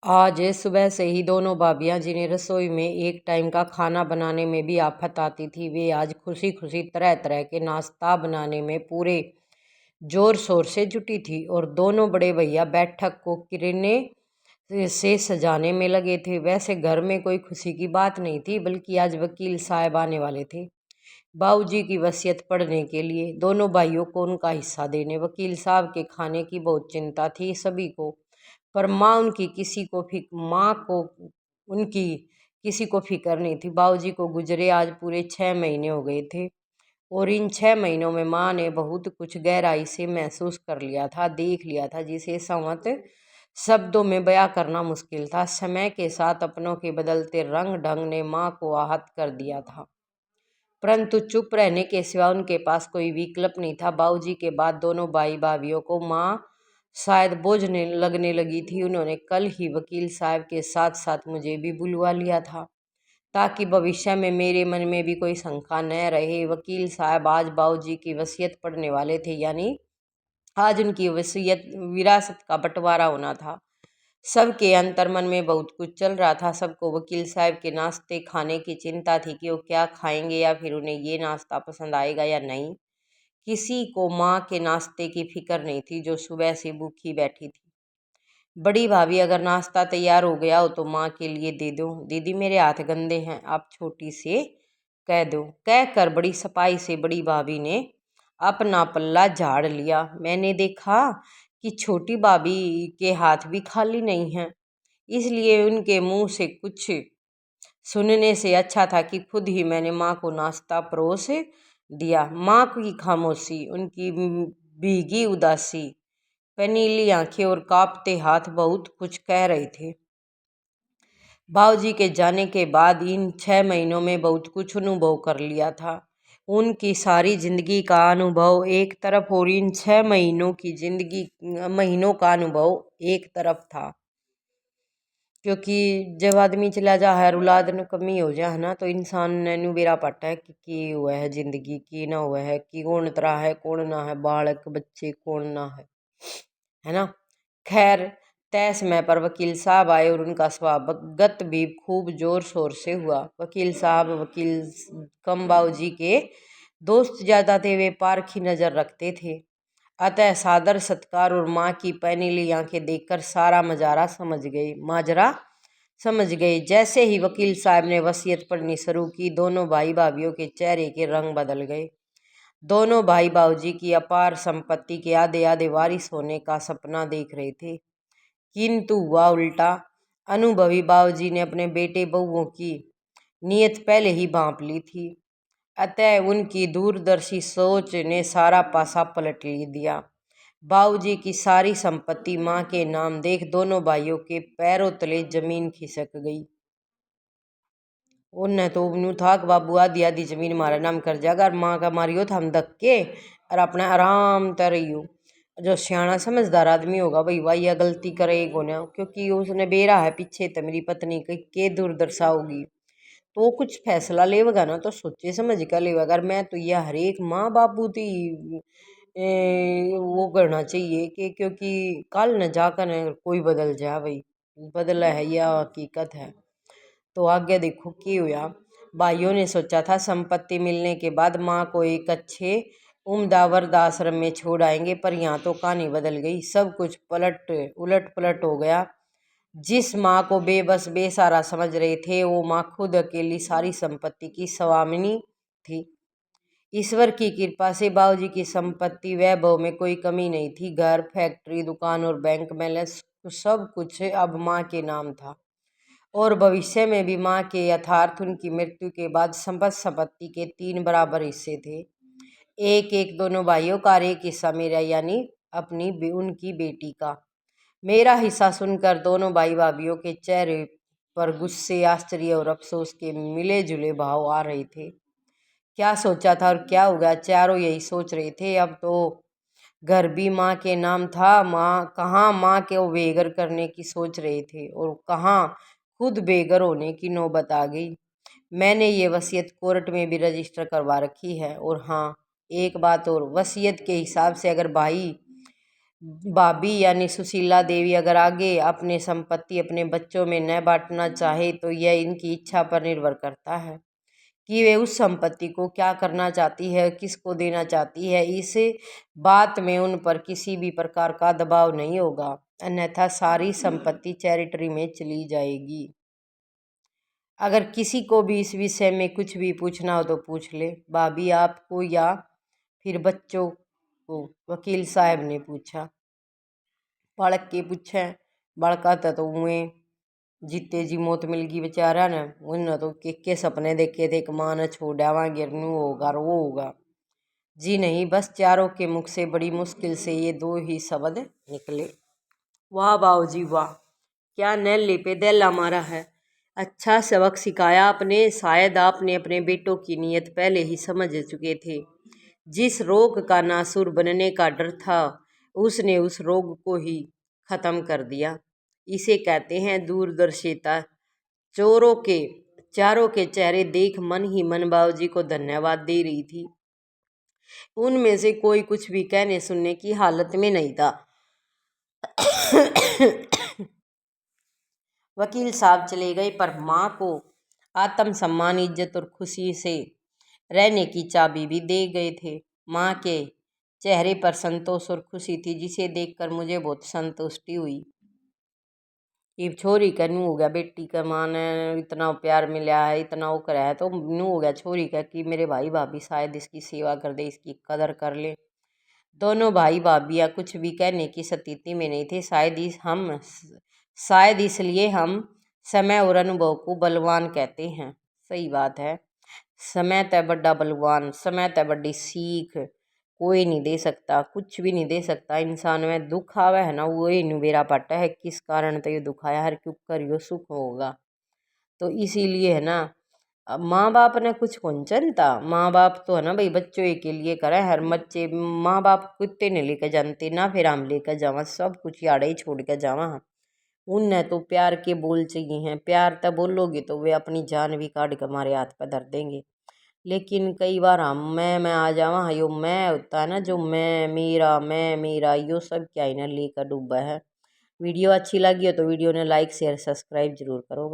आज सुबह से ही दोनों भाभियां जिन्हें रसोई में एक टाइम का खाना बनाने में भी आफत आती थी, वे आज खुशी खुशी तरह तरह के नाश्ता बनाने में पूरे जोर शोर से जुटी थी। और दोनों बड़े भैया बैठक को किरने से सजाने में लगे थे। वैसे घर में कोई खुशी की बात नहीं थी, बल्कि आज वकील साहब आने वाले थे बाबूजी की वसीयत पढ़ने के लिए। दोनों भाइयों को उनका हिस्सा देने वकील साहब के खाने की बहुत चिंता थी सभी को। पर माँ को उनकी किसी को फिक्र नहीं थी। बाबूजी को गुजरे आज पूरे 6 महीने हो गए थे, और इन 6 महीनों में माँ ने बहुत कुछ गहराई से महसूस कर लिया था, देख लिया था, जिसे संवत शब्दों में बयां करना मुश्किल था। समय के साथ अपनों के बदलते रंग ढंग ने माँ को आहत कर दिया था, परंतु चुप रहने के सिवा उनके पास कोई विकल्प नहीं था। बाबूजी के बाद दोनों भाई भाभियों को माँ शायद बोझ लगने लगी थी। उन्होंने कल ही वकील साहब के साथ साथ मुझे भी बुलवा लिया था, ताकि भविष्य में मेरे मन में भी कोई शंका न रहे। वकील साहब आज बाबूजी की वसीयत पढ़ने वाले थे, यानी आज उनकी वसीयत विरासत का बंटवारा होना था। सबके अंतर्मन में बहुत कुछ चल रहा था। सबको वकील साहब के नाश्ते खाने की चिंता थी कि वो क्या खाएंगे, या फिर उन्हें ये नाश्ता पसंद आएगा या नहीं। किसी को माँ के नाश्ते की फिक्र नहीं थी, जो सुबह से भूखी बैठी थी। बड़ी भाभी, अगर नाश्ता तैयार हो गया हो तो माँ के लिए दे दो। दीदी, मेरे हाथ गंदे हैं, आप छोटी से कह दो। कहकर बड़ी सफाई से बड़ी भाभी ने अपना पल्ला झाड़ लिया। मैंने देखा कि छोटी भाभी के हाथ भी खाली नहीं हैं, इसलिए उनके मुंह से कुछ सुनने से अच्छा था कि खुद ही मैंने माँ को नाश्ता परोस दिया। माँ की खामोशी, उनकी भीगी उदासी, पनीली आंखें और कांपते हाथ बहुत कुछ कह रहे थे। बाबूजी के जाने के बाद इन 6 महीनों में बहुत कुछ अनुभव कर लिया था। उनकी सारी जिंदगी का अनुभव एक तरफ और इन 6 महीनों का अनुभव एक तरफ था। क्योंकि जब आदमी चला जा है, औलाद न कमी हो जा है ना, तो इंसान ने बेरा पाटा है कि हुआ है जिंदगी की ना हुआ है, कि कौन तरह है कौन ना है, बालक बच्चे कौन ना है ना। खैर, तय समय पर वकील साहब आए और उनका स्वागत भी खूब जोर शोर से हुआ। वकील कम बाबूजी के दोस्त ज्यादा थे, वे पारखी नजर रखते थे, अतः सादर सत्कार और माँ की पैनीली आंखें देखकर सारा माजरा समझ गए। जैसे ही वकील साहब ने वसीयत पढ़नी शुरू की, दोनों भाई भाभियों के चेहरे के रंग बदल गए। दोनों भाई बाबूजी की अपार संपत्ति के आधे आधे वारिस होने का सपना देख रहे थे, किंतु हुआ उल्टा। अनुभवी बाबूजी ने अपने बेटे बहुओं की नीयत पहले ही भांप ली थी, अतः उनकी दूरदर्शी सोच ने सारा पासा पलट दिया। बाबूजी की सारी संपत्ति माँ के नाम देख दोनों भाइयों के पैरों तले जमीन खिसक गई। उन्हें तो न्यू था कि बाबू आधी आधी जमीन हमारा नाम कर जाएगा, और माँ का मारियो था हम धक्के और अपना आराम तर रही। जो सियाना समझदार आदमी होगा भाई भाई यह गलती करेगा ना, क्योंकि उसने बेरा है पीछे तो मेरी पत्नी के दुर्दशा होगी, तो वो कुछ फैसला लेगा ना तो सोचे समझ कर लेगा। अगर मैं तो यह हर एक माँ बापू थी वो करना चाहिए कि, क्योंकि कल न जाकर न कोई बदल जाए भाई, बदला है यह हकीकत है। तो आगे देखो क्या हुआ। भाइयों ने सोचा था संपत्ति मिलने के बाद माँ को एक अच्छे उम्दा वृद्धाश्रम में छोड़ आएंगे, पर यहाँ तो कहानी बदल गई। सब कुछ उलट पलट हो गया। जिस माँ को बेबस बेसहारा समझ रहे थे, वो माँ खुद अकेली सारी संपत्ति की स्वामिनी थी। ईश्वर की कृपा से बाबूजी की संपत्ति वैभव में कोई कमी नहीं थी। घर, फैक्ट्री, दुकान और बैंक बैलेंस सब कुछ अब माँ के नाम था, और भविष्य में भी माँ के यथार्थ उनकी मृत्यु के बाद संपत्ति के 3 बराबर हिस्से थे। एक एक दोनों भाइयों का, एक हिस्सा मेरा, यानी उनकी बेटी का। मेरा हिस्सा सुनकर दोनों भाई भाभियों के चेहरे पर गुस्से, आश्चर्य और अफसोस के मिले जुले भाव आ रहे थे। क्या सोचा था और क्या होगा, चारों यही सोच रहे थे। अब तो घर भी माँ के नाम था। माँ के वो बेघर करने की सोच रहे थे, और कहाँ खुद बेघर होने की नौबत आ गई। मैंने ये वसीयत कोर्ट में भी रजिस्टर करवा रखी है। और हाँ, एक बात और, वसीयत के हिसाब से अगर भाई भाभी यानी सुशीला देवी अगर आगे अपने संपत्ति अपने बच्चों में न बांटना चाहे तो यह इनकी इच्छा पर निर्भर करता है कि वे उस संपत्ति को क्या करना चाहती है, किसको देना चाहती है। इस बात में उन पर किसी भी प्रकार का दबाव नहीं होगा, अन्यथा सारी संपत्ति चैरिटी में चली जाएगी। अगर किसी को भी इस विषय में कुछ भी पूछना हो तो पूछ ले, भाभी आपको या फिर बच्चों को, वकील साहब ने पूछा। बालक के पूछे, बालका तो उए जीते जी मौत मिल गई बेचारा ने, उन तो के सपने देखे थे कि मां ने छोड़ आवांगे, नू होगा वो होगा। जी नहीं, बस चारों के मुख से बड़ी मुश्किल से ये दो ही शब्द निकले, वाह बाबू जी वाह, क्या नैले पे दैला मारा है। अच्छा सबक सिखाया आपने, शायद आपने अपने बेटों की नीयत पहले ही समझ चुके थे। जिस रोग का नासुर बनने का डर था उसने उस रोग को ही खत्म कर दिया। इसे कहते हैं दूरदर्शिता। चारों के चेहरे देख मन ही मन बाबूजी को धन्यवाद दे रही थी। उनमें से कोई कुछ भी कहने सुनने की हालत में नहीं था। वकील साहब चले गए, पर माँ को आत्मसम्मान, इज्जत और खुशी से रहने की चाबी भी दे गए थे। माँ के चेहरे पर संतोष और खुशी थी, जिसे देखकर मुझे बहुत संतुष्टि हुई। ये छोरी का नू हो गया, बेटी का माँ ने इतना प्यार मिला है, इतना वो करा है, तो नू हो गया छोरी का कि मेरे भाई भाभी शायद इसकी सेवा कर दे, इसकी कदर कर ले। दोनों भाई भाभियाँ कुछ भी कहने की स्थिति में नहीं थे। शायद इसलिए हम समय और अनुभव को बलवान कहते हैं। सही बात है, समय तय बड़ा बलवान, समय तय बड़ी सीख कोई नहीं दे सकता, कुछ भी नहीं दे सकता। इंसान में दुख आवे है ना, वो ही नुबेरा पाटा है किस कारण तो ये दुख आया, हर क्यों करियो सुख होगा। तो इसीलिए है ना, माँ बाप ने कुछ कौन चलता, माँ बाप तो है ना भाई बच्चों के लिए करे, हर बच्चे माँ बाप कुत्ते नहीं लेकर जानते ना, फिर हम लेकर जावा, सब कुछ याड़े ही छोड़ कर जावा हम। उनने तो प्यार के बोल चाहिए हैं, प्यार तब बोलोगे तो वे अपनी जान भी काट कर हमारे हाथ पर धर देंगे। लेकिन कई बार हम मैं आ जावा, यो मैं होता है ना, जो मैं मेरा यो सब क्या ही ना लेकर डूबा है। वीडियो अच्छी लगी हो तो वीडियो ने लाइक शेयर सब्सक्राइब जरूर करो।